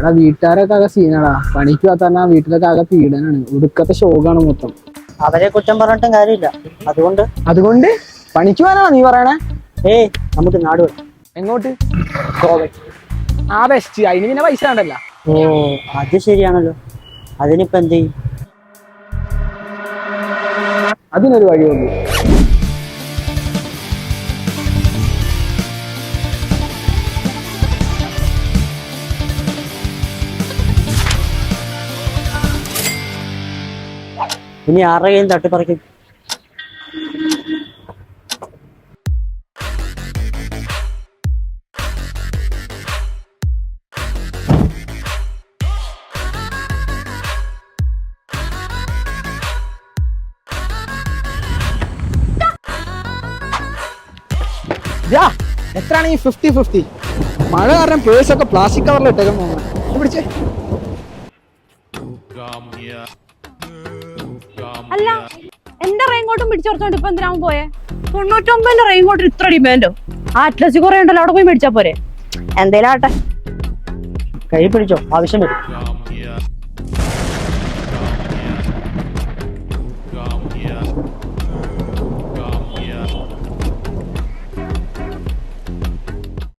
എടാ വീട്ടുകാരൊക്കെ ആകെ സീനാടാ. പണിക്ക് പോകാൻ വീട്ടിലൊക്കെ ആകെ പീഡനാണ്. ഒടുക്കത്തെ ഷോക്കാണ് മൊത്തം. അവരെ കുറ്റം പറഞ്ഞിട്ടും കാര്യമില്ല. അതുകൊണ്ട് പണിക്ക് പോകാനാണോ നീ പറയണേ? നമുക്ക് നാട് വിടാം. എങ്ങോട്ട്? ഗോവ. ആ ബെസ്റ്റ്. അതിന് പിന്നെ പൈസ വേണ്ടല്ല. ഓ അത് ശരിയാണല്ലോ. അതിനിപ്പോ എന്ത് ചെയ്യും? അതിനൊരു വഴിയുണ്ട്. ഇനി ആരുടെ കയ്യും തട്ടിപ്പറിക്കും? എത്രയാണ് ഈ 50-50? മഴ കാരണം പേഴ്സൊക്കെ പ്ലാസ്റ്റിക് കവറിൽ ഇട്ടേക്കാൻ തോന്നുന്നു. പിടിച്ചേ. അല്ല എന്റെ റെയിൻകോട്ടും പിടിച്ചോർത്തോണ്ട് ഇപ്പൊ എന്തിനാ പോയെ? 99 റെയിൻകോട്ടിന് ഇത്ര ഡിമാൻഡോ? ആ അറ്റ്ലസ് കുറെ ഉണ്ടല്ലോ, അവിടെ പോയി മേടിച്ചാ പോരെ? എന്തേലും ആട്ടെ. കൈ പിടിച്ചോ, ആവശ്യം വരും.